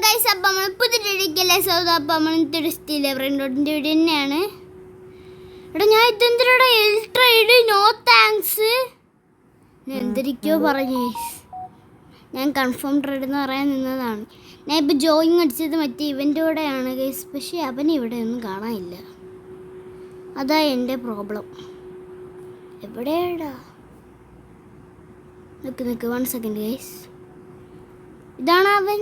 Guys, അപ്പം നമ്മൾ പുതിയൊരിക്കലേ സൗദ അപ്പം നമ്മൾ തിരിച്ചില്ല ഫ്രണ്ടോട്ടിൻ്റെ വീട് തന്നെയാണ്. എടാ ഞാൻ ഇതെന്തിനാ എൽട്രൈഡ് നോ താങ്ക്സ് ഞാൻ എന്തൊരിക്കോ പറഞ്ഞു. ഞാൻ കൺഫേം ട്രേഡ് എന്ന് പറയാൻ നിന്നതാണ്. ഞാൻ ഇപ്പോൾ ജോയിങ് അടിച്ചത് മറ്റേ ഇവൻ്റെ കൂടെയാണ് ഗൈസ്. പക്ഷേ അവനെ ഇവിടെ ഒന്നും കാണാനില്ല. അതാ എൻ്റെ പ്രോബ്ലം. എവിടെയാടാ? നിൽക്ക് 1 സെക്കൻഡ് ഗൈസ്. ഇതാണ് അവൻ.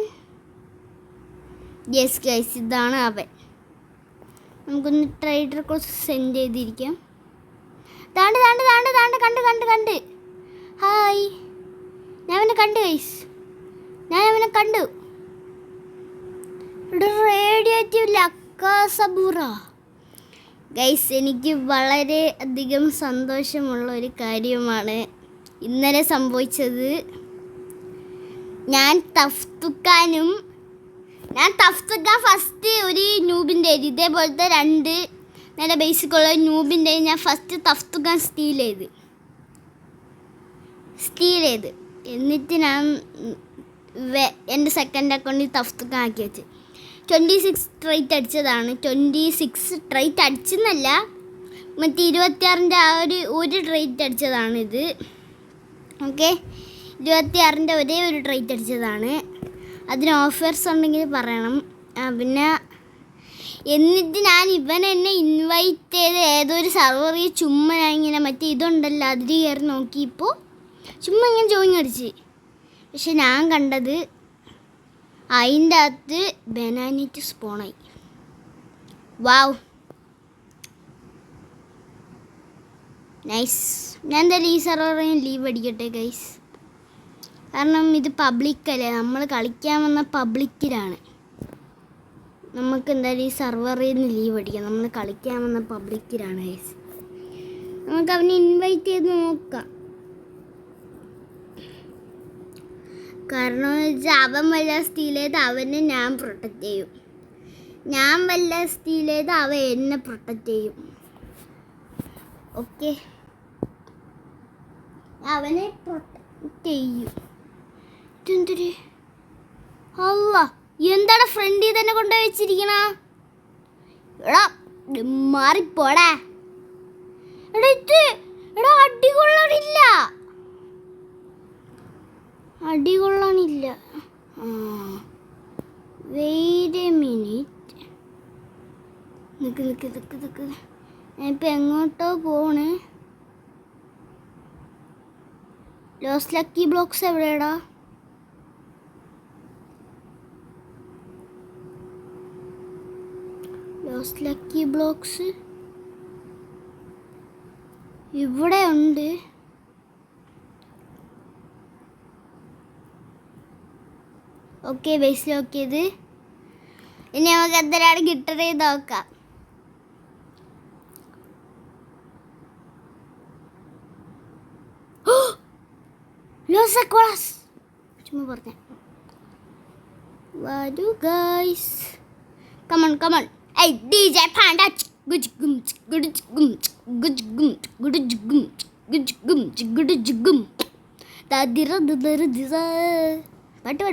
യെസ് ഗൈസ്, ഇതാണ് അവൻ. നമുക്കൊന്ന് ട്രൈഡർ കോഴ്സ് സെൻഡ് ചെയ്തിരിക്കാം. താണ്ട് കണ്ട് ഹായ്. ഞാൻ അവനെ കണ്ടു ഗൈസ്. Radiative ലക്കാസബൂറ guys. എനിക്ക് വളരെ അധികം സന്തോഷമുള്ള ഒരു കാര്യമാണ് ഇന്നലെ സംഭവിച്ചത്. ഞാൻ തഫ്തുക്ക ഫസ്റ്റ് ഒരു ന്യൂബിൻ്റെ ഇതേപോലത്തെ 2 നല്ല ബേസിക്കുള്ള ന്യൂബിൻ്റെ ഞാൻ ഫസ്റ്റ് തഫ്തുക്കാൻ സ്റ്റീൽ ചെയ്ത് എന്നിട്ട് ഞാൻ എൻ്റെ സെക്കൻഡ് അക്കൗണ്ടിൽ തഫ്തുക്കാൻ ആക്കി വെച്ച് 26 ട്രൈറ്റ് അടിച്ചതാണ്. 26 ട്രൈറ്റ് അടിച്ചെന്നല്ല, മറ്റേ 26ൻ്റെ ആ ഒരു ട്രൈറ്റ് അടിച്ചതാണിത്. ഓക്കെ, 26ൻ്റെ ഒരേ ഒരു ട്രൈറ്റ് അടിച്ചതാണ്. അതിന് ഓഫേഴ്സ് ഉണ്ടെങ്കിൽ പറയണം. പിന്നെ എന്നിട്ട് ഞാൻ എന്നെ ഇൻവൈറ്റ് ചെയ്ത് ഏതോ ഒരു സർവറിൽ ചുമ്മാ ഞാൻ ഇങ്ങനെ മറ്റേ ഇതുണ്ടല്ലോ അതിൽ കയറി നോക്കിയപ്പോൾ ചുമ്മാ ഇങ്ങനെ ജോയിങ് അടിച്ച്. പക്ഷെ ഞാൻ കണ്ടത് അതിൻ്റെ അകത്ത് ബനാനിറ്റ് സ്പോണായി. വാവ്, നൈസ്. ഞാൻ എന്തായാലും ഈ സർവറിൽ ലീവ് അടിക്കട്ടെ ഗൈസ്. കാരണം ഇത് പബ്ലിക്കല്ലേ, നമ്മൾ കളിക്കാൻ വന്ന പബ്ലിക്കിലാണ്. നമുക്ക് എന്തായാലും ഈ സർവറിൽ നിന്ന് ലീവ് അടിക്കാം. നമ്മൾ കളിക്കാൻ വന്ന പബ്ലിക്കിലാണ് ഗൈസ്. നമുക്ക് അവനെ ഇൻവൈറ്റ് ചെയ്ത് നോക്കാം. കാരണം വെച്ചാൽ അവൻ വല്ല സ്റ്റീൽ ചെയ്ത് അവനെ ഞാൻ പ്രൊട്ടക്റ്റ് ചെയ്യും, ഞാൻ വല്ല സ്റ്റീൽ ചെയ്ത് അവൻ എന്നെ പ്രൊട്ടക്റ്റ് ചെയ്യും. ഓക്കെ, അവനെ പ്രൊട്ടക്റ്റ് ചെയ്യും. എന്തൊരു അല്ല, എന്താണ് ഫ്രണ്ടിൽ തന്നെ കൊണ്ടുപോയി വെച്ചിരിക്കണ? എടാ മാറിപ്പോടാ. എടാ അടികൊള്ളാനില്ല. Wait a minute. നിക്ക് ഞാൻ ഇപ്പം എങ്ങോട്ടോ പോണ്. ലോസ് ലക്കി ബ്ലോക്സ് എവിടെയാടാ? ലോസ് ലക്കി ബ്ലോക്സ് ഇവിടെ ഉണ്ട്. ഓക്കെ, ബേസിൽ നോക്കിയത്. ഇനി നമുക്ക് എന്തിനാണ് ഗിട്ടർ ചെയ്ത് നോക്കാം. ചുമ്മാ പറഞ്ഞ വരൂ guys. Come on Hey DJ Panda, gum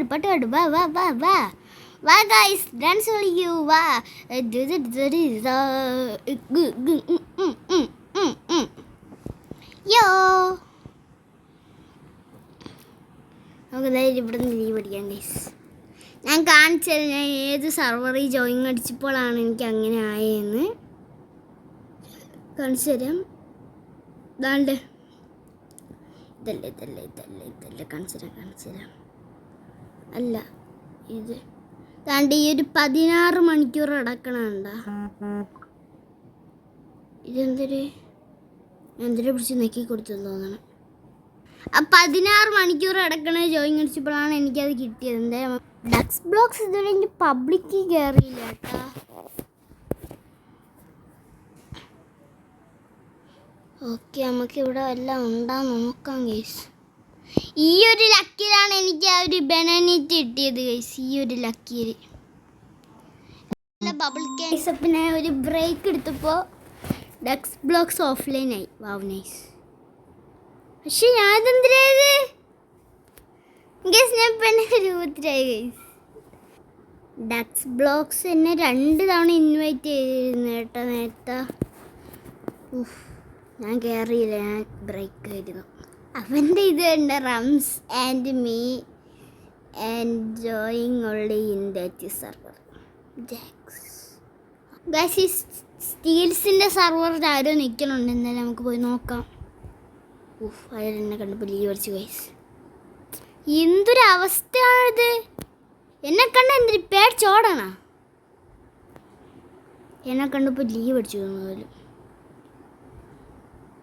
പട്ട് വാ ഗൈസ്, ഡാൻസ് കളിക്കൂ വാ. യോ, നമുക്ക് എന്തായാലും ഇവിടെ നിന്ന് ലീവ് അടിക്കാം ഗൈസ്. ഞാൻ കാണിച്ചത് ഞാൻ ഏത് സർവറിൽ ജോയിൻ അടിച്ചപ്പോഴാണ് എനിക്ക് അങ്ങനെ ആയെന്ന് കാണിച്ചു തരാം. ഇതാണ്ട് ഇതല്ലേ കാണിച്ചു തരാം. അല്ല, ഇത് താണ്ട് ഈ ഒരു 16 മണിക്കൂർ അടക്കണണ്ട. എന്തൊരു പിടിച്ച് നെക്കി കൊടുത്തെന്ന് തോന്നണം. ആ 16 മണിക്കൂർ അടക്കണ ജോയിൻ അടിച്ചപ്പോഴാണ് എനിക്കത് കിട്ടിയത്. എന്താ ഡക്സ് ബ്ലോക്സ് ഇതുവരെ എനിക്ക് പബ്ലിക്ക് കയറിയില്ല കേട്ടാ. ഓക്കെ, നമുക്ക് ഇവിടെ എല്ലാം ഉണ്ടാന്ന് നോക്കാം ഗൈസ്. ഈ ഒരു ലക്കിലാണ് എനിക്ക് ആ ഒരു ബനാനിറ്റ് കിട്ടിയത് ഗൈസ്. ഈ ഒരു ലക്കിയിൽ ബബിൾ കേസ്. പിന്നെ ഒരു ബ്രേക്ക് എടുത്തപ്പോൾ ഡക്സ് ബ്ലോക്സ് ഓഫ്ലൈനായി. വാവ്, നൈസ്. പക്ഷെ ഞാനെന്തിനായത് ഗൈസ്? ഞാൻ പെണ്ണ രൂപത്തിലായി ഗൈസ്. ഡക്സ് ബ്ലോക്സ് എന്നെ 2 തവണ ഇൻവൈറ്റ് ചെയ്തിരുന്നു കേട്ടോ നേരത്തെ. ഞാൻ കയറിയില്ല, ഞാൻ ബ്രേക്ക് ആയിരുന്നു. അവൻ്റെ ഇത് ഉണ്ട്, റംസ് and me enjoying only in that server ജാക്സ്. ഗൈസ് ഈ സ്റ്റീൽസിൻ്റെ സെർവറിൽ ആരോ നിൽക്കണുണ്ട്, എന്നാലും നമുക്ക് പോയി നോക്കാം. അയാളെന്നെ കണ്ടപ്പോൾ ലീവ് അടിച്ചു ഗൈസ്. എന്തൊരവസ്ഥയാണിത്, എന്നെ കണ്ട എന്തിരി പേടിച്ചോടണ. എന്നെ കണ്ടപ്പോൾ ലീവ് അടിച്ചു തോന്നുന്നു.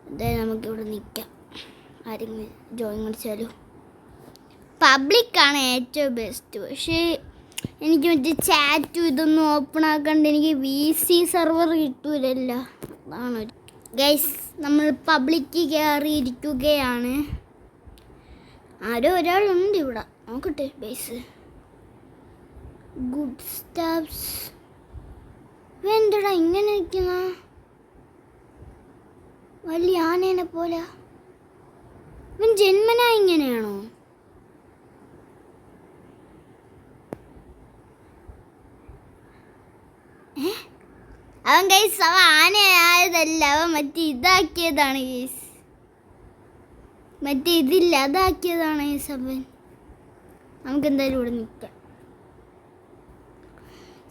എന്തായാലും നമുക്കിവിടെ നിൽക്കാം, ആരെങ്കിലും ജോയിൻ അടിച്ചാലോ. പബ്ലിക്കാണ് ഏറ്റവും ബെസ്റ്റ്, പക്ഷേ എനിക്ക് മറ്റേ ചാറ്റും ഇതൊന്നും ഓപ്പൺ ആക്കാണ്ട് എനിക്ക് VC സെർവർ കിട്ടൂലല്ലോ. അതാണ് ഗൈസ്, നമ്മൾ പബ്ലിക്ക് കയറിയിരിക്കുകയാണ്. ആരോ ഒരാളുണ്ട് ഇവിടെ, നോക്കട്ടെ. ബേസ് ഗുഡ് സ്റ്റാഫ്സ് വേണ്ടടാ, ഇങ്ങനെ നിൽക്കുന്ന വലിയ ആനേനെ പോലെ. ഇവൻ ജന്മനാ ഇങ്ങനെയാണോ? അവൻ ഗൈസ് അവൻ ആനയായതല്ല, അവൻ മറ്റേ ഇതാക്കിയതാണ് ഗൈസ്. മറ്റേ ഇതില്ല അതാക്കിയതാണ് ഗൈസ് അവൻ. നമുക്ക് എന്തായാലും ഇവിടെ നിൽക്കാം.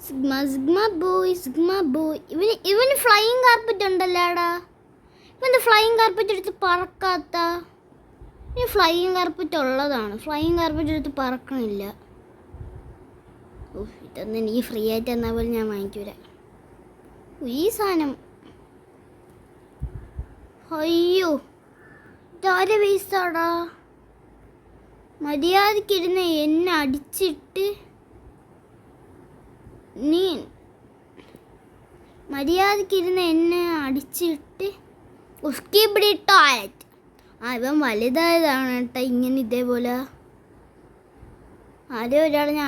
Sigma boy. ഇവന് ഫ്ലൈയിങ് കാർപ്പറ്റ് ഉണ്ടല്ലോടാ. ഇവൻ്റെ ഫ്ലൈയിങ് കാർപ്പറ്റ് എടുത്ത് പറക്കാത്ത. ഇനി ഫ്ലൈയിങ് കാർപ്പറ്റ് ഉള്ളതാണ്, ഫ്ലൈയിങ് കാർപ്പറ്റ് എടുത്ത് പറക്കണില്ല. ഇതൊന്നും എനിക്ക് ഫ്രീ ആയിട്ട് എന്നാൽ പോലും ഞാൻ വാങ്ങിക്കൂല ഈ സാധനം. അയ്യോ, ഇതാരെ വേസ്റ്റാടാ. മര്യാദക്കിരുന്ന് എന്നെ അടിച്ചിട്ട് ഉസ്കിബിടി ടോയ്ലറ്റ്. ഇവൻ വലുതായതാണ് കേട്ടോ ഇങ്ങനെ ഇതേപോലെ. ആദ്യം ഒരാൾ ഞാൻ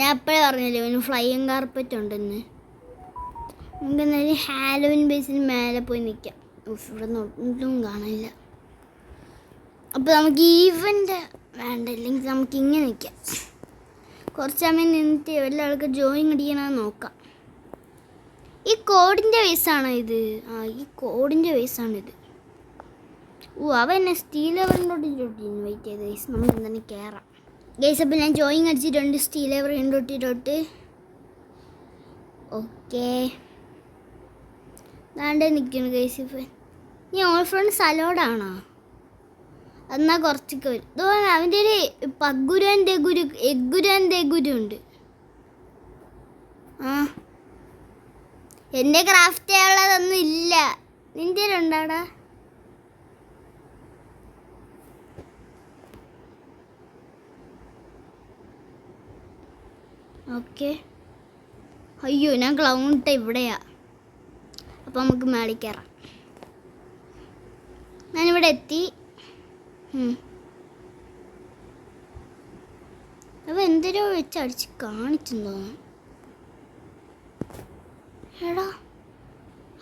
ഞാൻ എപ്പോഴേ പറഞ്ഞില്ലേ ഇവന് ഫ്ലൈയിങ് കാർപ്പറ്റ് ഉണ്ടെന്ന്. നമുക്ക് എന്തായാലും ഹാലോവിൻ ബേസിന് മേലെ പോയി നിൽക്കാം. ഇവിടെ ഒന്നും കാണില്ല. അപ്പോൾ നമുക്ക് ഈവൻ്റ് വേണ്ട, ഇല്ലെങ്കിൽ നമുക്ക് ഇങ്ങനെ നിൽക്കാം. കുറച്ച് സമയം നിന്നിട്ട് വല്ല ആൾക്ക് ജോയിൻ അടിക്കണമെന്ന് നോക്കാം. ഈ കോഡിൻ്റെ വേസാണോ ഇത്? ഈ കോഡിൻ്റെ വേസാണിത്. അവ എന്നെ സ്റ്റീൽ ലെവറിനോട്ട് ഇൻവൈറ്റ് ചെയ്ത് ഗൈസ്. നമുക്ക് എന്താണ് കയറാം ഗൈസ്. അപ്പോൾ ഞാൻ ജോയിൻ അടിച്ചിട്ടുണ്ട് സ്റ്റീൽ ലെവർ ഇൻഡോട്ടിലോട്ട്. ഓക്കെ, ദാണ്ടേ നിൽക്കുന്നു ഗൈസ്. ഇപ്പം നീ ഓൾ ഫ്രണ്ട്സ് അലോഡാണോ? എന്നാൽ കുറച്ചൊക്കെ വരും. അവൻ്റെ ഒരു എഗുരു ഉണ്ട്. എൻ്റെ ക്രാഫ്റ്റ് ചെയ്യാനുള്ളതൊന്നും ഇല്ല. നിൻ്റെ ഉണ്ടാടാ? ഓക്കെ. അയ്യോ, ഞാൻ ക്ലൗണ്ട് ഇവിടെയാ. അപ്പോൾ നമുക്ക് മേളിൽ കയറാം. ഞാനിവിടെ എത്തി. അപ്പോൾ എന്തേരോ വെച്ച് അടിച്ച് കാണിച്ചെന്ന് തോന്നുന്നു. എടാ,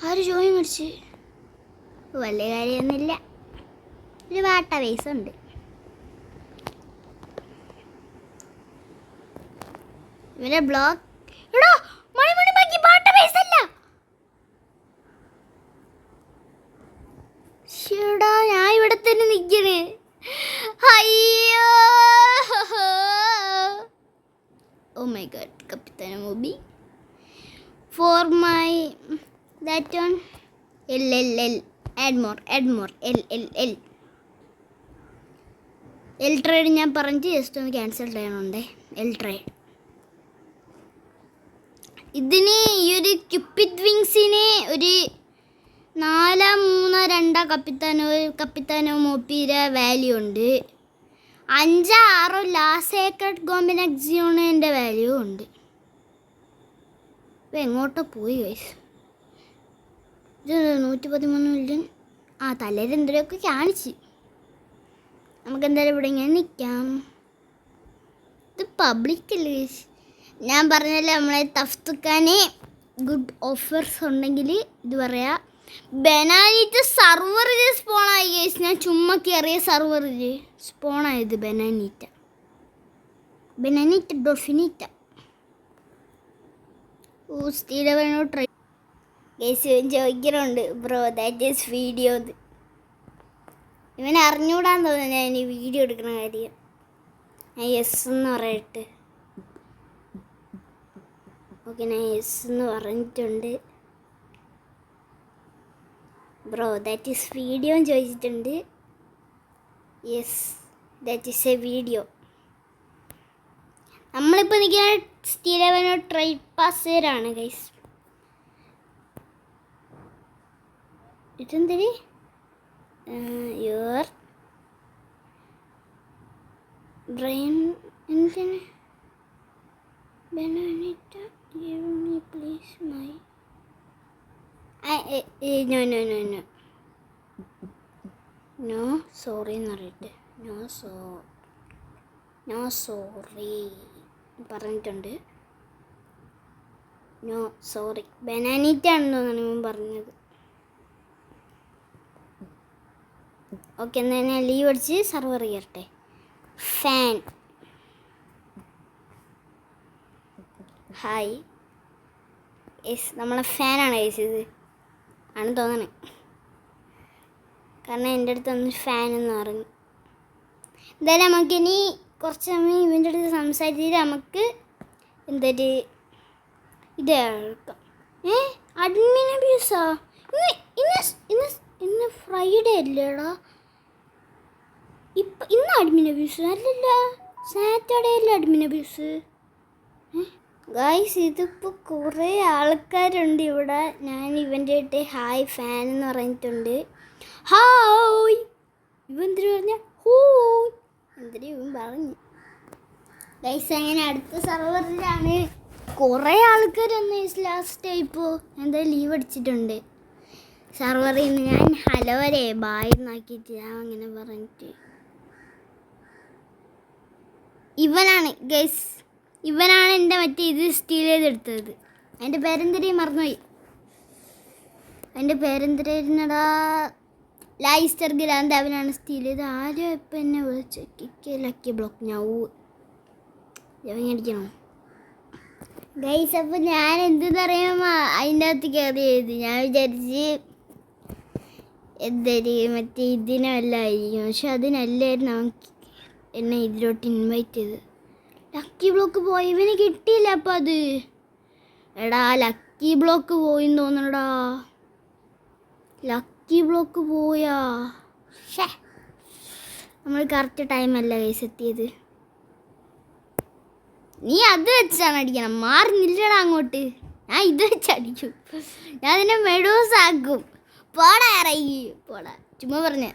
ആര് ജോയിൻ അടിച്ച്? വലിയ കാര്യമൊന്നുമില്ല, ഒരു വാട്ട വേസ് ഉണ്ട്. ഇവരെ ബ്ലോക്ക്. എടാ, മണി ബാക്കി വാട്ട വേസ് അല്ല. ഷേടാ, ഞാൻ ഇവിടെ തന്നെ നിൽക്കണേ. അയ്യോ, ഓ മൈ ഗോഡ്. കപ്പിത്താന മൂബി for my that one. L add more L trade ഞാൻ പറഞ്ഞ് ജസ്റ്റ് ഒന്ന് ക്യാൻസൽ ചെയ്യണുണ്ടേ. L trade ഇതിന് ഈ ഒരു ക്യൂപ്പിഡ് വിങ്സിന് ഒരു 4-3-2 കപ്പിത്താനോ മോപ്പിയുടെ വാല്യൂ ഉണ്ട്. 5-6 ലാസേക്കഡ് കോമ്പിനക്സിയോണിൻ്റെ വാല്യൂ ഉണ്ട്. ഇപ്പോൾ എങ്ങോട്ടോ പോയി ഗൈസ്. ഇത് 113 മില്യൺ. തലേര് എന്തെങ്കിലുമൊക്കെ കാണിച്ച്. നമുക്കെന്തായാലും ഇവിടെ ഇങ്ങനെ നിൽക്കാം. ഇത് പബ്ലിക്കല്ലേ ഗൈസ്. ഞാൻ പറഞ്ഞല്ലോ നമ്മളെ തഫ്തുക്കാന് ഗുഡ് ഓഫേഴ്സ് ഉണ്ടെങ്കിൽ ഇത് പറയാം. ബനാനീറ്റ് സർവറിൽ സ്പോണായി ഗൈസ്. ഞാൻ ചുമ്മാ കയറിയ സർവറിൽ സ്പോണായത് ബനാനീറ്റ ഡോഫിനീറ്റ. സ്ഥിരവനോ ട്രൈ ഗൈസ് ചോദിക്കുന്നുണ്ട് ബ്രോ ദാറ്റ് ഈസ് വീഡിയോ. ഇവനെ അറിഞ്ഞുകൂടാന്ന് തോന്നുന്നു ഞാൻ ഈ വീഡിയോ എടുക്കുന്ന കാര്യം. ഞാൻ യെസ് എന്ന് പറയട്ടെ. ഓക്കെ, ഞാൻ യെസ് എന്ന് പറഞ്ഞിട്ടുണ്ട്. ബ്രോ ദാറ്റ് ഈസ് വീഡിയോ എന്ന് ചോദിച്ചിട്ടുണ്ട്. Yes, that is a video. നമ്മളിപ്പോൾ നിൽക്കുന്ന സ്ഥിരവനോ ട്രൈ പാസേരാണ് ഗൈസ്. ഇതെന്തിന് യുവർ ബ്രെയിൻ എന്തിന് ബെനോനിറ്റ give me please my no no no no no sorry എന്ന് പറയട്ടെ. നോ സോറി പറഞ്ഞിട്ടുണ്ട്. നോ സോറി ബനാനീറ്റ ആണെന്ന് തോന്നുന്നു ഞാൻ പറഞ്ഞത്. ഓക്കെ, എന്നാൽ ഞാൻ ലീവ് അടിച്ച് സർവർ ചെയ്യട്ടെ. ഫാൻ ഹായ് യെസ്, നമ്മളെ ഫാനാണ് ഗൈസ്. ഇത് ആണ് തോന്നണേ, കാരണം എൻ്റെ അടുത്ത് ഒന്ന് ഫാൻ എന്ന് പറഞ്ഞു. എന്തായാലും നമുക്കിനി കുറച്ച് സമയം ഇവൻ്റെ അടുത്ത് സംസാരിച്ചിട്ട് നമുക്ക് എന്തൊരു ഇത് കേൾക്കാം. അഡ്മിൻ അബ്യൂസാ? ഇന്ന് ഫ്രൈഡേ അല്ലേടാ? ഇന്ന് അഡ്മിൻ അബ്യൂസ് അല്ലല്ല, സാറ്റർഡേ അല്ലേ അഡ്മിൻ അബ്യൂസ്? ഗായ്സ്, ഇതിപ്പോൾ കുറേ ആൾക്കാരുണ്ട് ഇവിടെ. ഞാൻ ഇവൻ്റെ ആയിട്ട് ഹായ് ഫാൻ എന്ന് പറഞ്ഞിട്ടുണ്ട്. ഹായ് ഇവൻ എന്തിനു പറഞ്ഞ ഹൂയ് എന്തിനു ഇവൻ പറഞ്ഞു. ഗൈസ്, അങ്ങനെ അടുത്ത സർവറിലാണ്. കുറേ ആൾക്കാരൊന്നും ലാസ്റ്റ് ഇപ്പോൾ എന്തായാലും ലീവ് അടിച്ചിട്ടുണ്ട് സർവറിൽ നിന്ന്. ഞാൻ ഹലോ വരെ ബായ് എന്നാക്കിയിട്ട് ഞാൻ അങ്ങനെ പറഞ്ഞിട്ട്. ഇവനാണ് ഗൈസ്, ഇവനാണ് എൻ്റെ മറ്റേ ഇത് സ്റ്റീൽ ചെയ്തെടുത്തത്. എൻ്റെ പേരെന്തിനേയും മറന്നുപോയി. എൻ്റെ പേരെന്തിനായിരുന്നടാ? ലൈസ്റ്റർ ഗിലാന്ത്. അവനാണ് സ്റ്റീൽ ചെയ്ത്. ആരും ഇപ്പം എന്നെ വിളിച്ച് ലക്കി ബ്ലോക്ക് ഞാൻ അടിക്കണോ ഗൈസ്? അപ്പം ഞാൻ എന്തെന്നറിയാമോ അതിൻ്റെ അകത്ത് കയറിയത്. ഞാൻ വിചാരിച്ച് എന്തായാലും മറ്റേ ഇതിനല്ലായിരിക്കും, പക്ഷെ അതിനല്ലായിരുന്നു അവൻ എന്നെ ഇതിലോട്ട് ഇൻവൈറ്റ് ചെയ്ത്. ലക്കി ബ്ലോക്ക് പോയി, ഇവന് കിട്ടിയില്ല. അപ്പം അത് എടാ ലക്കി ബ്ലോക്ക് പോയിന്ന് തോന്നണടാ. ലക്കി ബ്ലോക്ക് പോയാ? ഷേ, നമ്മൾ കറക്റ്റ് ടൈമല്ല കൈസ് എത്തിയത്. നീ അത് വെച്ചാണ് അടിക്കണം, മാറുന്നില്ലടാ അങ്ങോട്ട്. ഞാൻ ഇത് വെച്ചടിക്കും, ഞാൻ അതിനെ മെഡൂസാക്കും. പോടാ ഇറങ്ങി പോടാ. ചുമ്മാ പറഞ്ഞ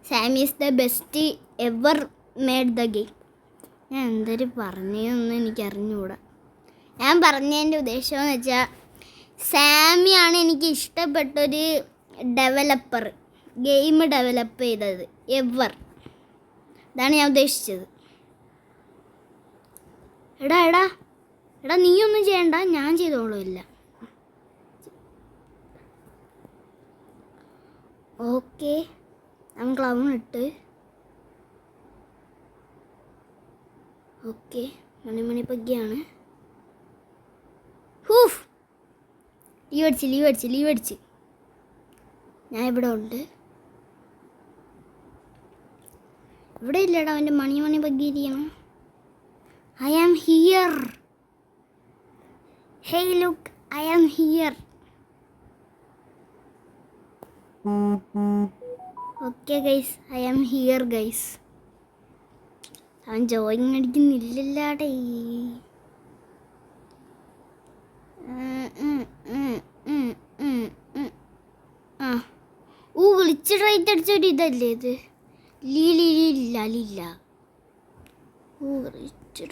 Sammy is the best ever made the game. ഞാൻ എന്തൊരു പറഞ്ഞതൊന്നും എനിക്ക് അറിഞ്ഞുകൂടാ. ഞാൻ പറഞ്ഞതിൻ്റെ ഉദ്ദേശം എന്ന് വെച്ചാൽ സാമിയാണ് എനിക്ക് ഇഷ്ടപ്പെട്ടൊരു ഡെവലപ്പർ, ഗെയിം ഡെവലപ്പ് ചെയ്തത് എവർ. ഇതാണ് ഞാൻ ഉദ്ദേശിച്ചത്. എടാ എടാ എടാ നീയൊന്നും ചെയ്യണ്ട, ഞാൻ ചെയ്തോളുമില്ല. ഓക്കെ, ഞാൻ ക്ലൗൺ ഇട്ട്. ഓക്കെ, മണിമണി പഗ്ഗിയാണ്. ഹൂഫ്, ലീവ് അടിച്ച് ഞാൻ ഇവിടെ ഉണ്ട്. ഇവിടെ ഇല്ലടാ അവൻ്റെ മണി പഗ്ഗി ഇരിക്കണം. I am here. Hey look, I am here. Okay guys, I am here guys. അവൻ ജോയിൻ അടിക്കുന്നില്ലല്ലാടേ. വിളിച്ച് റൈറ്റ് അടിച്ചൊരു ഇതല്ലേ ഇത്? ലീല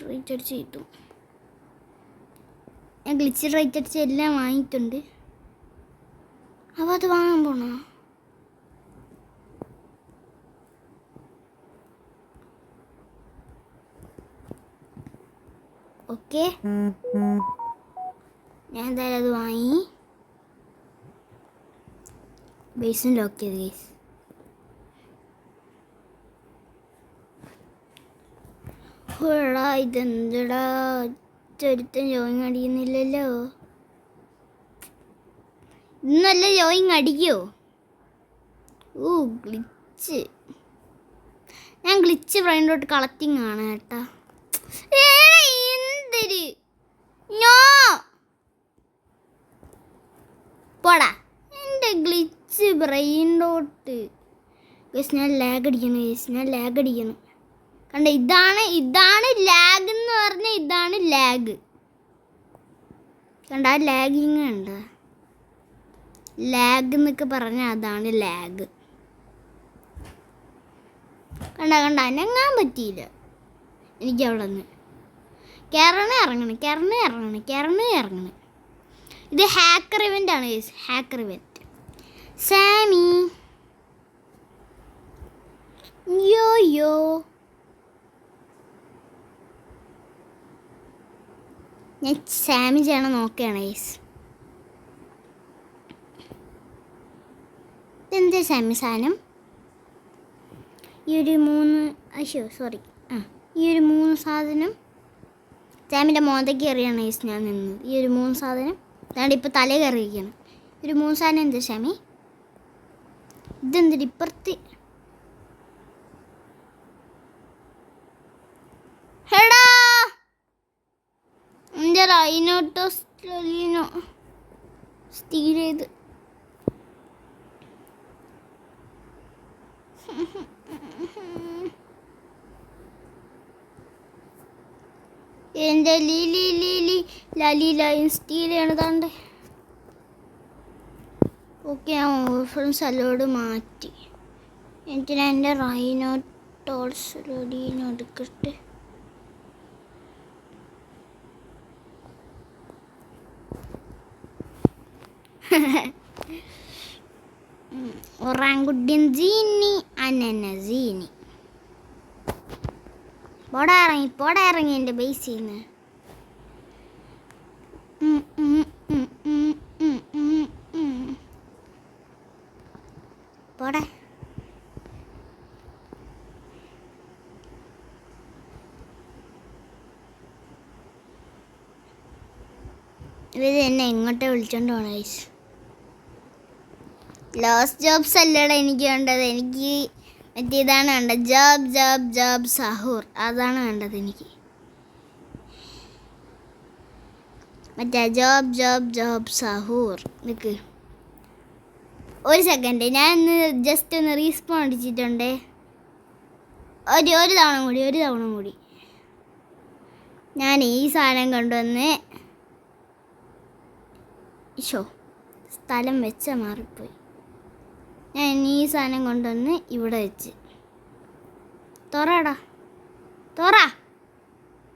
റൈറ്റ് അടിച്ച് കിട്ടും. ഞാൻ ഗ്ലിച്ച് റൈറ്റ് അടിച്ച് എല്ലാം വാങ്ങിയിട്ടുണ്ട്. അപ്പോൾ അത് വാങ്ങാൻ പോണോ? ഓക്കെ, ഞാൻ എന്തായാലും അത് വാങ്ങി ബേസിന് ലോക്ക് ചെയ്ത് ഗൈസ്. ഇതെന്താ ചൊരുത്തം ജോയിൻ അടിക്കുന്നില്ലല്ലോ. ഇന്നല്ല ജോയിങ് അടിക്കോ? ഓ ഗ്ലിച്ച്. ഞാൻ ഗ്ലിച്ച് ബ്രെയിനിലോട്ട് കളക്റ്റിംഗ് ആണ് കേട്ടാ. എന്തൊരു പോടാ എൻ്റെ ഗ്ലിച്ച് ബ്രെയിനിലോട്ട്. ഞാൻ ലാഗ് അടിക്കണം. കണ്ട ഇതാണ് ലാഗ് എന്ന് പറഞ്ഞാൽ ഇതാണ് ലാഗ്. കണ്ട ആ ലാഗിങ് കണ്ട, ലാഗ് എന്നൊക്കെ പറഞ്ഞാൽ അതാണ് ലാഗ്. കണ്ട അനങ്ങാൻ പറ്റിയില്ല എനിക്ക്. അവിടെ നിന്ന് ഇറങ്ങണം. ഇത് ഹാക്കർ ഇവൻ്റ് ആണ്. Hacker event. സാമി യോ ഞാൻ സാമി ചെയ്യണം നോക്കുകയാണ്. ഇതെന്താ സാമി സാധനം? ഈ ഒരു 3 സാധനം സാമിൻ്റെ മോന്തയ്ക്ക് എറിയാണ് ഞാൻ നിന്നത്. ഈ ഒരു 3 സാധനം അതാണ്ട് ഇപ്പോൾ തല കയറിയിരിക്കണം. ഒരു 3 സാധനം എന്താ സാമി? ഇതെന്തൊരു ഇപ്പുറത്ത്? എടാ എൻ്റെ റൈനോട്ടോസ്റ്റീനോ സ്റ്റീൽ ചെയ്ത് എൻ്റെ ലീലി ലൈൻ സ്റ്റീൽ ചെയ്യണതാണ്ട്. ഓക്കെ, ഞാൻ ഓഫറും സലോഡ് മാറ്റി. എനിക്ക് എൻ്റെ റൈനോട്ടോൾസ് എടുക്കട്ടെ. ഒറാങ്കുട്ടിയൻ ജീനി അനനസീനി. പോടാ ഇറങ്ങി എൻ്റെ ബേസിൽ നിന്ന്. പോടാ. ഇത് എന്നെ എങ്ങോട്ടാ വിളിച്ചോണ്ട് പോണ? ലോസ്റ്റ് ജോബ്സ് അല്ലടാ എനിക്ക് വേണ്ടത്. എനിക്ക് മറ്റേതാണ് വേണ്ടത്. ജോബ് സഹൂർ അതാണ് വേണ്ടത് എനിക്ക്. മറ്റേ ജോബ് സഹൂർ. നിൽക്ക് ഒരു സെക്കൻഡ്, ഞാൻ ജസ്റ്റ് ഒന്ന് റീസ്പോൺ അടിച്ചിട്ടുണ്ടേ. ഒരു തവണ കൂടി ഞാൻ ഈ സാധനം കൊണ്ടുവന്ന് സ്ഥലം വെച്ച മാറിപ്പോയി. ഞാൻ ഈ സാധനം കൊണ്ടുവന്ന് ഇവിടെ വെച്ച് തുറ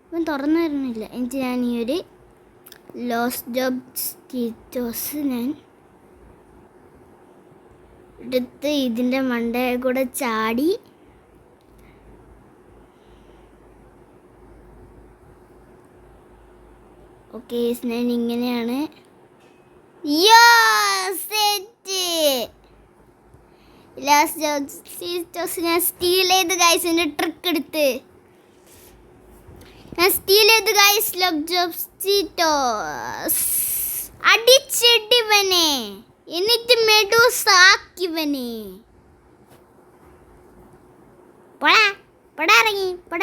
ഇവൻ തുറന്നു തരുന്നില്ല. എനിക്ക് ഞാൻ ഈ ഒരു ലോസ്റ്റ് ജോബ് സ്റ്റീറ്റോസ് ഞാൻ എടുത്ത് ഇതിൻ്റെ മണ്ടയിൽ കൂടെ ചാടി ഓക്കെ. ഞാൻ ഇങ്ങനെയാണ് ലാസ്റ്റ് ജോബ് സ്റ്റീറ്റോസ് ഞാൻ സ്റ്റീൽ ചെയ്ത് ഗൈസ്. എൻ്റെ ട്രിക്ക് എടുത്ത് ഞാൻ സ്റ്റീൽ ചെയ്ത് ഗൈസ്. ലോക്ക് ജോബ് സ്റ്റീറ്റോസ് അടിച്ചിടിവനെ, എന്നിട്ട് മെഡൂസാക്കിവനെ.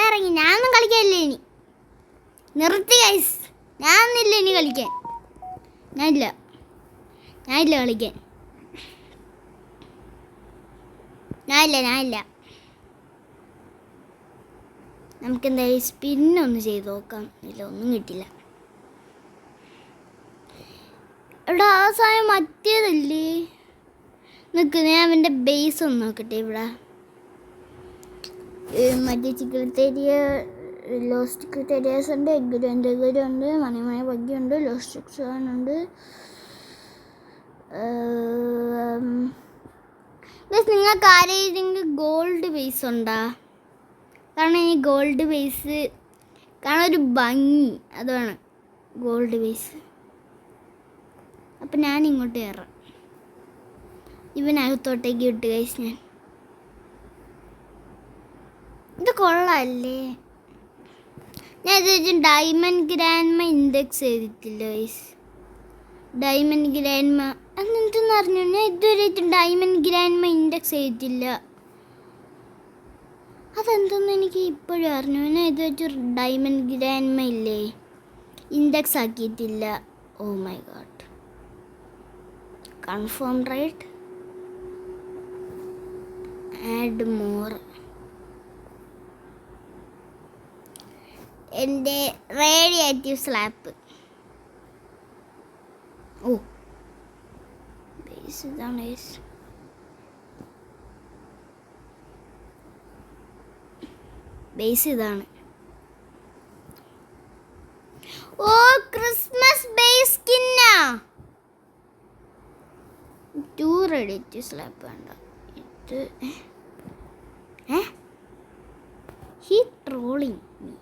ഇറങ്ങി. ഞാനൊന്നും കളിക്കാനില്ല ഇനി. നിർത്തി ഗൈസ്. ഞാനൊന്നില്ല ഇനി കളിക്കാൻ. ഞാനില്ല കളിക്കാൻ. ഞാനില്ല. നമുക്കെന്തായാലും സ്പിന്നൊന്ന് ചെയ്ത് നോക്കാം. ഇല്ല, ഒന്നും കിട്ടില്ല. എടാ ആ സാധനം മറ്റേതല്ലേ? നിൽക്ക്, ഞാൻ അവൻ്റെ ബേസ് ഒന്ന് നോക്കട്ടെ. ഇവിടെ മറ്റേ ചിക്കത്തേരിയ ലോസ്റ്റ് ക്രിറ്റേരിയസ് ഉണ്ട്, എഗ്ഗുണ്ട്, മണിമണി ബഗ്ഗിയുണ്ട്, ലോസ്റ്റ് ഉണ്ട്. നിങ്ങൾക്ക് ആരെങ്കിലും ഗോൾഡ് ബേസ് ഉണ്ടോ? കാരണം ഈ ഗോൾഡ് ബേസ് കാരണം ഒരു ഭംഗി, അതാണ് ഗോൾഡ് ബേസ്. അപ്പം ഞാൻ ഇങ്ങോട്ട് കയറാം. ഇവനകത്തോട്ടേക്ക് വിട്ട് കഴിച്ച് ഞാൻ. ഇത് കൊള്ളാമല്ലേ? ഞാൻ ഇത് ഡയമണ്ട് ഗ്രാൻഡ്മ ഇൻഡെക്സ് ചെയ്തിട്ടില്ല ഗൈസ്. ഡയമണ്ട് ഗ്രാൻഡ്മ അതെന്തെന്ന് അറിഞ്ഞു, ഞാൻ ഇതുവരെ ഡയമണ്ട് ഗ്രാൻഡ് ഇൻഡെക്സ് ചെയ്തിട്ടില്ല. അതെന്തെന്ന് എനിക്ക് ഇപ്പോഴും അറിഞ്ഞു. ഞാൻ ഇതുവരെ ഡയമണ്ട് ഗ്രാൻഡ് ഇല്ലേ ഇൻഡെക്സ് ആക്കിയിട്ടില്ല. Oh my god. Confirm right, add more. എൻ്റെ റേഡിയേറ്റീവ് സ്ലാപ്പ്. ഓ ബേസ് ഇതാണ് ബേസ്. ബേസ് ഇതാണ്. ഓ ക്രിസ്മസ് ബേസ് സ്കിന്നാ. 2 റേഡിയേറ്റീവ് സ്ലാപ്പ് വേണ്ട. ഇത് he trolling me.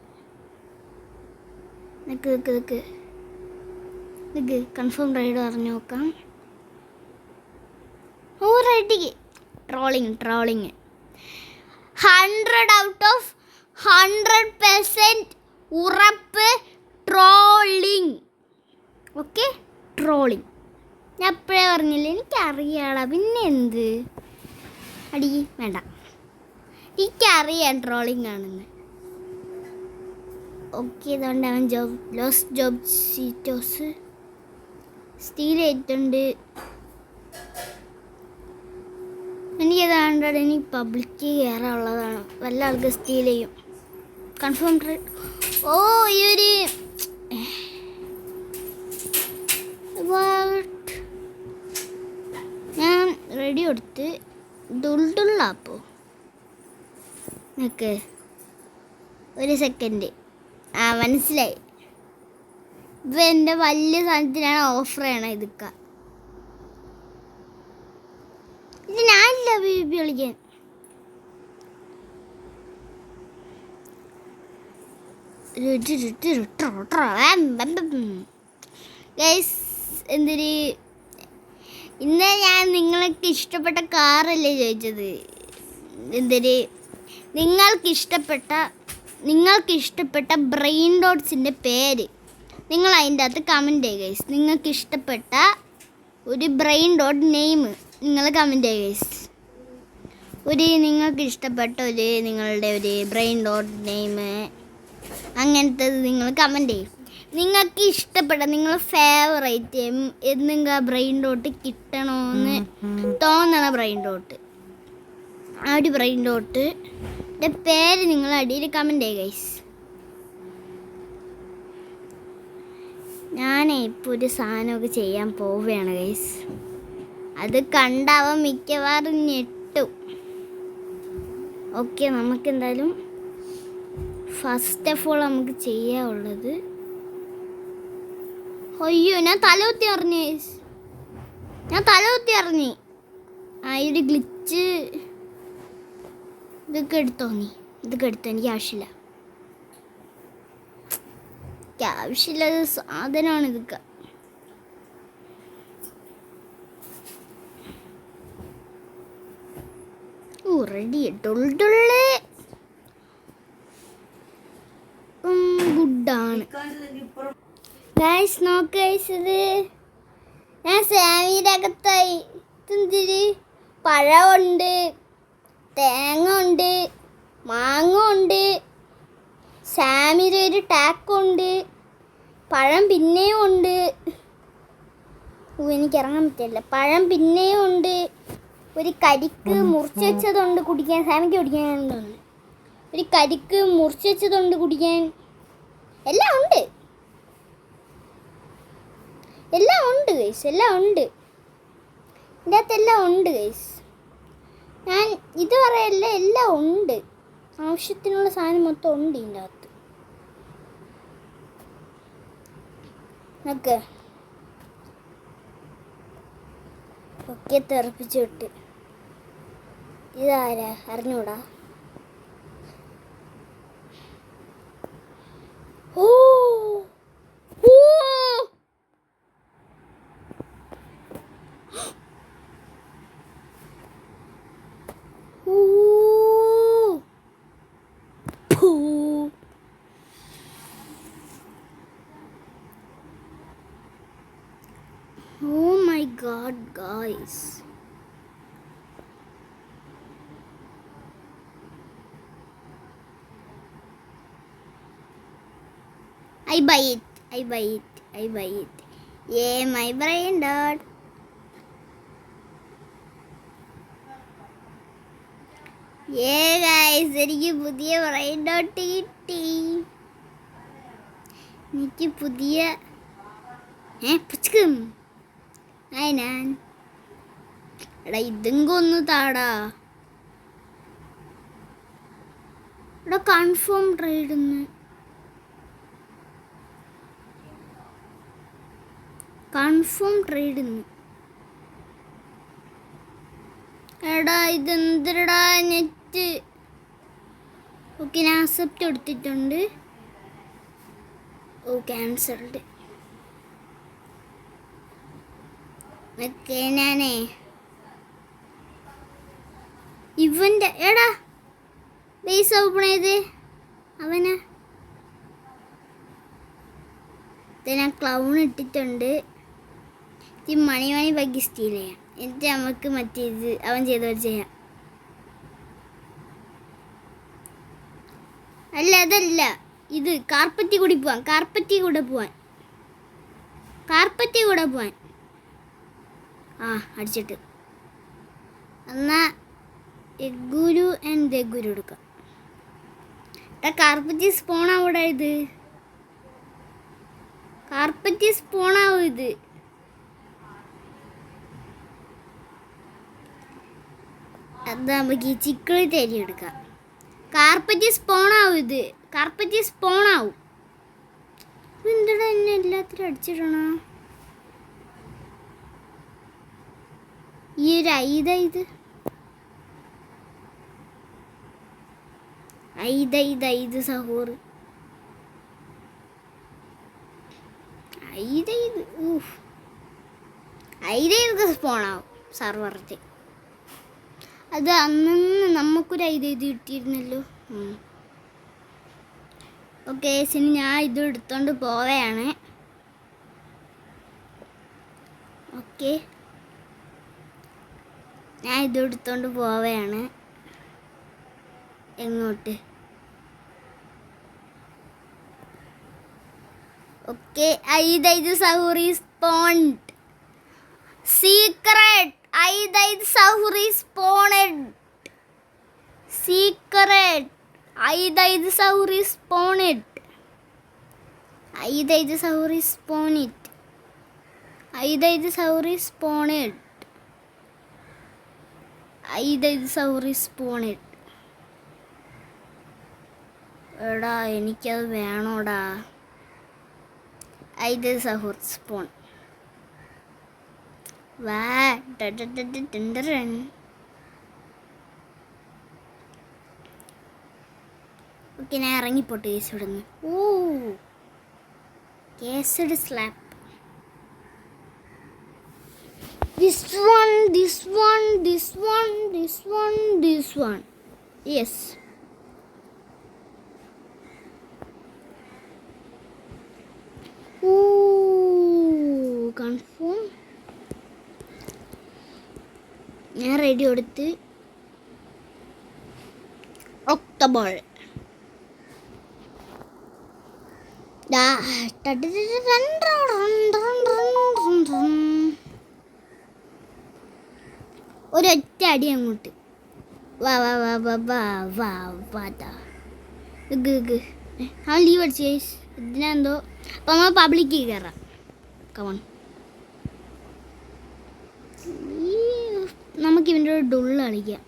Nick confirm ride പറഞ്ഞു നോക്കാം. Oh ride trolling 100 out of 100% ഉറപ്പ് ട്രോളിങ്. Okay trawling. ഞാൻ എപ്പോഴേ പറഞ്ഞില്ല, എനിക്കറിയാളാ. പിന്നെ എന്ത് അടി വേണ്ട, എനിക്കറിയാം ട്രോളിങ് ആണെന്ന്. ഓക്കെ ഇതുകൊണ്ട് അവൻ ജോബ് സീറ്റോസ് സ്റ്റീൽ ആയിട്ടുണ്ട്. എനിക്കതാണ്ട് എനിക്ക് പബ്ലിക്ക് കയറാനുള്ളതാണ്. വല്ല ആൾക്ക് സ്റ്റീൽ ചെയ്യും. Confirm ride. ഓ ഈ ഒരു ഞാൻ റെഡി കൊടുത്ത് ദുൾഡുള്ളാപ്പോ. നിക്ക് ഒരു സെക്കൻഡ്. മനസ്സിലായി. ഇത് എൻ്റെ വലിയ സാധനത്തിനാണ് ഓഫർ ചെയ്യണം. ഇതൊക്കെ ഇത് ഞാനില്ല ബേബി കളിക്കാൻ. എന്തൊരു ഇന്ന് ഞാൻ നിങ്ങൾക്ക് ഇഷ്ടപ്പെട്ട കാറല്ലേ ചോദിച്ചത്. എന്തൊരു നിങ്ങൾക്ക് ഇഷ്ടപ്പെട്ട ബ്രെയിൻ ഡോട്ട്സിൻ്റെ പേര് നിങ്ങൾ അതിൻ്റെ അകത്ത് കമൻറ്റ് ചെയ്യുക ഗൈസ്. നിങ്ങൾക്ക് ഇഷ്ടപ്പെട്ട ഒരു ബ്രെയിൻ ഡോട്ട് നെയിം നിങ്ങൾ കമൻറ്റ് ചെയ്യുക ഗൈസ്. നിങ്ങൾക്ക് ഇഷ്ടപ്പെട്ട നിങ്ങളുടെ ഒരു ബ്രെയിൻ ഡോട്ട് നെയിം അങ്ങനത്തത് നിങ്ങൾ കമൻറ്റ് ചെയ്യും. നിങ്ങൾക്ക് ഇഷ്ടപ്പെട്ട നിങ്ങളുടെ ഫേവറേറ്റ് എന്തെങ്കിലും ബ്രെയിൻ ഡോട്ട് കിട്ടണമെന്ന് തോന്നണ ബ്രെയിൻ ഡോട്ട്, ആ ഒരു ബ്രെയിൻ ഡോട്ടിൻ്റെ പേര് നിങ്ങൾ അടിയിൽ കമൻറ്റ് ചെയ്യുക ഗൈസ്. ഞാനേ ഇപ്പോൾ ഒരു സാധനമൊക്കെ ചെയ്യാൻ പോവുകയാണ് ഗൈസ്. അത് കണ്ടാവാൻ മിക്കവാറും ഞെട്ടും. ഓക്കെ നമുക്കെന്തായാലും ഫസ്റ്റ് ഓഫ് ഓൾ നമുക്ക് ചെയ്യാനുള്ളത്, അയ്യോ ഞാൻ തലകുത്തി അറിഞ്ഞു ഗൈസ്. ആ ഒരു ഗ്ലിച്ച് ഇതൊക്കെ എടുത്തോ. എനിക്ക് ആവശ്യമില്ല. ആവശ്യമില്ലാത്ത സാധനമാണ് ഇതൊക്കെ. റെഡി ഡുള്ള് ഗുഡാണ് ഗൈസ്. നോക്ക് ഗൈസ്, ഇത് ഞാൻ സാമിയുടെ അകത്തായി. ഇതെന്തിരി പഴമുണ്ട്, തേങ്ങ ഉണ്ട്, മാങ്ങ ഉണ്ട്, സാമിയുടെ ഒരു ടാക്കുണ്ട്, പഴം പിന്നെയും ഉണ്ട്. എനിക്ക് ഇറങ്ങാൻ പറ്റില്ല. പഴം പിന്നെയും ഉണ്ട്. ഒരു കരിക്ക് മുറിച്ച് വെച്ചതുണ്ട് കുടിക്കാൻ. സാമിക്ക് കുടിക്കാനുണ്ട്. ഒരു കരിക്ക് മുറിച്ച് വെച്ചതുണ്ട് കുടിക്കാൻ. എല്ലാം ഉണ്ട് ഗൈസ്. എല്ലാം ഉണ്ട്. ഇതിൻ്റെ അകത്ത് എല്ലാം ഉണ്ട് ഗൈസ്. ഞാൻ ഇത് പറയല്ല, എല്ലാം ഉണ്ട്. ആവശ്യത്തിനുള്ള സാധനം മൊത്തം ഉണ്ട് ഇതിൻ്റെ അകത്ത്. ഓക്കെ ഒക്കെ തെറിപ്പിച്ച് വിട്ട്. ഇതാരാ അറിഞ്ഞൂടാ. Oh oh my god, guys. I buy it. Yeah, my brain dot. Yeah, guys, എനിക്ക് പുതിയ brain dot കിട്ടി. എനിക്ക് പുതിയ പുച്ഛം. ഞാൻ എടാ ഇതും കൊന്നു താടാ. എടാ കൺഫേം ട്രേഡ് എടാ ഇതെന്തടാ നെറ്റ്. ഓക്കെ ഞാൻ അക്സെപ്റ്റ് കൊടുത്തിട്ടുണ്ട്. ഓ ക്യാൻസൽഡ്. ഓക്കെ ഞാനേ ഇവൻ്റെ എടാ ബേസ് ഓപ്പൺ ചെയ്ത് അവന് ഞാൻ ക്ലൗൺ ഇട്ടിട്ടുണ്ട്. ഈ മണി ബാക്കി സ്റ്റീൽ ചെയ്യാം. എന്നിട്ട് നമുക്ക് മറ്റേത് അവൻ ചെയ്തവർ ചെയ്യാം. അല്ല അതല്ല, ഇത് കാർപ്പറ്റി കൂടി പോവാൻ. ആ അടിച്ചിട്ട് എന്നാ എഗ്ഗുരു ആൻഡ് ദെഗുരു എടുക്കാം. കാർപ്പറ്റി സ്പോണാവൂടാ ഇത്. അത് നമുക്ക് ഈ ചിക്കിളി തരി എടുക്കാം. കാർപ്പറ്റി സ്പോണാവും. എന്തിനാ എന്നെ എല്ലാത്തിനും അടിച്ചിടണ? ഈ ഒരു ഐത് സഹോർ ഐതൊക്കെ സ്പോണാവും സർവറിൽ. അത് അന്ന് നമുക്കൊരു ഐത് കിട്ടിയിരുന്നല്ലോ. ഓക്കെ ശരി, ഞാൻ ഇത് എടുത്തോണ്ട് പോവുകയാണ്. ഓക്കെ ഞാൻ ഇത് എടുത്തോണ്ട് പോവുകയാണ്. എങ്ങോട്ട്? ഓക്കെ ഐത് സഹൂറി സ്പോൺഡ്. സീക്രട്ട് ഐത് സഹൂറി സ്പോണഡ്. ഐത് സഹൂറി സ്പോണഡ്. എടാ എനിക്കത് വേണോടാ. ഐത് സഹൂർ സ്പോൺ. ഓക്കെ ഞാൻ ഇറങ്ങിപ്പോട്ടെ കേസ് ഇവിടുന്ന്. ഓ കേസഡ് slap. This one. Yes. Confirm. ഞാൻ റെഡി കൊടുത്ത് ഒക്ടോബർ ഒരൊറ്റ അടി അങ്ങോട്ട്. വാ അവൻ ലീവ് അടിച്ചു. ഇതിനെന്തോ അപ്പം നമ്മൾ പബ്ലിക്ക് കയറാം. കമൺ, നമുക്ക് ഇവൻ്റെ ഒരു ഡുള്ള് കളിക്കാം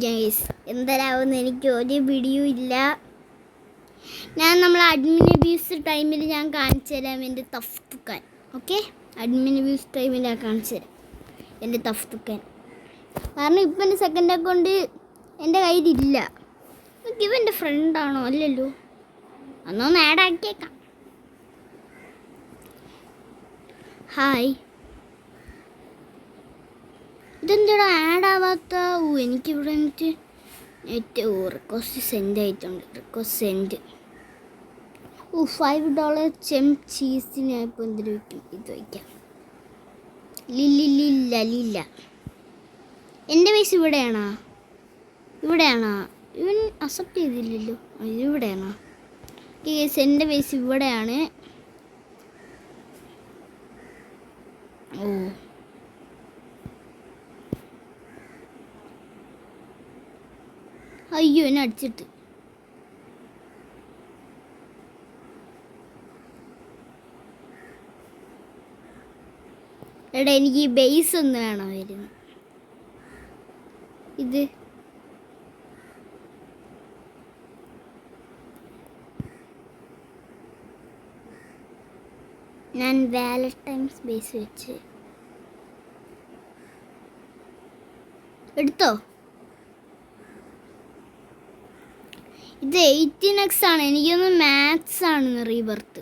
ഗൈസ്. എന്തരാവുമെന്ന് എനിക്ക് ഒരു പിടിയും ഇല്ല. ഞാൻ നമ്മൾ അഡ്മിൻ അബ്യൂസ് ടൈമിൽ ഞാൻ കാണിച്ചു തരാം എൻ്റെ തഫ്തുക്കാൻ. ഓക്കെ, അഡ്മിൻ അബ്യൂസ് ടൈമിൽ ഞാൻ കാണിച്ചു തരാം എൻ്റെ തഫ്തുക്കാൻ. കാരണം ഇപ്പം എൻ്റെ സെക്കൻഡ് അക്കൗണ്ട് എൻ്റെ കയ്യിലില്ല. ഇവൻ്റെ ഫ്രണ്ടാണോ? അല്ലല്ലോ, അന്നൊന്ന് ആഡ് ആക്കിയേക്കാം. ഹായ്, ഇതെന്താടാ ആഡ് ആവാത്ത? എനിക്കിവിടെ നെറ്റ് റിക്വസ്റ്റ് സെൻഡ് ആയിട്ടുണ്ട്. Request send. $5 ചെം ചീസിന് ഇപ്പോൾ എന്തിനു വയ്ക്കും? ഇത് വയ്ക്കാം. ലില്ല. എൻ്റെ പൈസ ഇവിടെയാണോ? ഇവൻ അക്സെപ്റ്റ് ചെയ്തില്ലല്ലോ. ഇവിടെയാണോ? കേസ് എൻ്റെ പൈസ ഇവിടെയാണ്. ഓ അയ്യോ, എന്നെ അടിച്ചിട്ട്. എടാ, എനിക്ക് ഈ ബേസ് ഒന്ന് വേണമായിരുന്നു. ഇത് ഞാൻ വാലന്റൈൻസ് ബേസ് വെച്ച് എടുത്തോ. ഇത് 18x ആണ്. എനിക്കൊന്ന് മാത്സ് ആണ് റീബർത്ത്.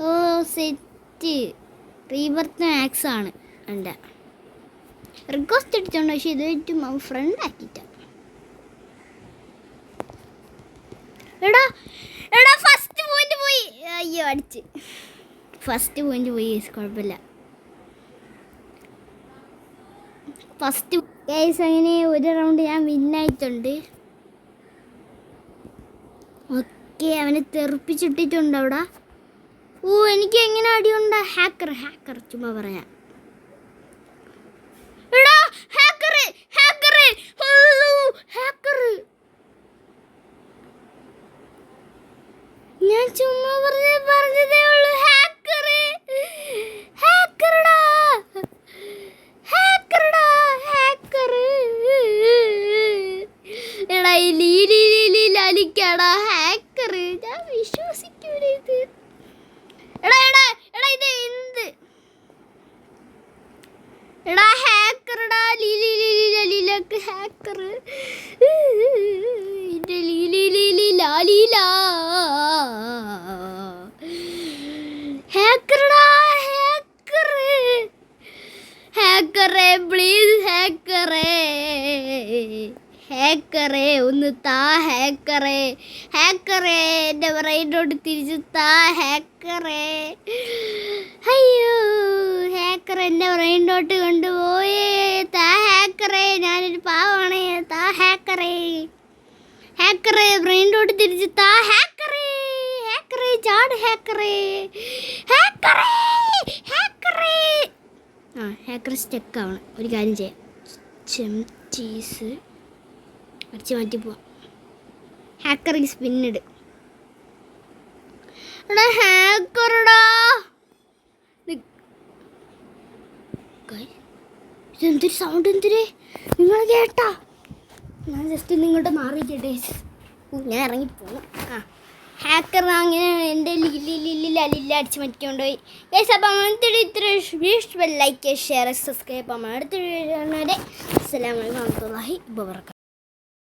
ഓ സെറ്റ്, റീബർത്ത് മാത്സ് ആണ് എൻ്റെ. റിക്വസ്റ്റ് അടിച്ചോണ്ട്, പക്ഷെ ഇത് ഏറ്റവും ഫ്രണ്ട് ആക്കിയിട്ട. എടാ ഫസ്റ്റ് പോയിന്റ് പോയി. അയ്യോ, അടിച്ച്. ഫസ്റ്റ് പോയിന്റ് പോയി. കുഴപ്പമില്ല. ഫസ്റ്റ് ഗൈസ് അങ്ങനെ ഒരു റൗണ്ട് ഞാൻ വിന്നായിട്ടുണ്ട്. ഓക്കെ, അവനെ തെറിപ്പിച്ചിട്ടിട്ടുണ്ട് അവിടെ. ഓ, എനിക്ക് എങ്ങനെ അടിയുണ്ട്? ഹാക്കർ ചുമ്മാ പറയാം. എടാ ഹാക്കർ ഞാൻ ചുമ്മാ പറഞ്ഞതേ ഉള്ളൂ. എടാ ഈ ലീലിക്കടാ ഹാക്കർ. ഞാൻ വിശ്വസിക്കൂല ഇത്. എടാ ഇത് എന്ത്? എടാ ഹാക്കർടാ, ലീലിക്ക് ഹാക്കർ. ഹാക്കറേ പ്ലീസ്, ഹാക്കറേ ഒന്ന് താ. ഹാക്കറേ എൻ്റെ ബ്രെയിനോട് തിരിച്ച് താ. ഹാക്കറേ, അയ്യോ ഹാക്കർ എൻ്റെ ബ്രെയിനോട്ട് കൊണ്ടുപോയേ. താ ഹാക്കറേ, ഞാനൊരു പാവമാണ്. താ ഹാക്കറേ ബ്രെയിനോട്ട് തിരിച്ച് താ. ഹാക്കറേ ചാട്. ഹാക്കർ സ്റ്റക്ക് ആവണം. ഒരു കാര്യം ചെയ്യാം, ചെം ചീസ് അടിച്ച് മാറ്റി പോവാം. ഹാക്കറിക്ക് സ്പിന്നിട്. എടാ ഹാക്കറടാ, ഇതെന്തൊരു സൗണ്ട്? എന്തിര് നിങ്ങൾ കേട്ടാ? ഞാൻ ജസ്റ്റ് നിങ്ങളുടെ മാറിയിട്ടെ. ഞാൻ ഇറങ്ങിപ്പോകും. ഹാക്കർ അങ്ങനെ എൻ്റെ ലില്ല അടിച്ച് മാറ്റിക്കൊണ്ടുപോയി. അപ്പം അങ്ങനത്തെ ഇത്ര ലൈക്ക് ഷെയർ സബ്സ്ക്രൈബ്. അപ്പം അടുത്ത വീഡിയോ. അസ്സലാമു അലൈക്കും വറഹ്മത്തുള്ളാഹി വബറകാതുഹു.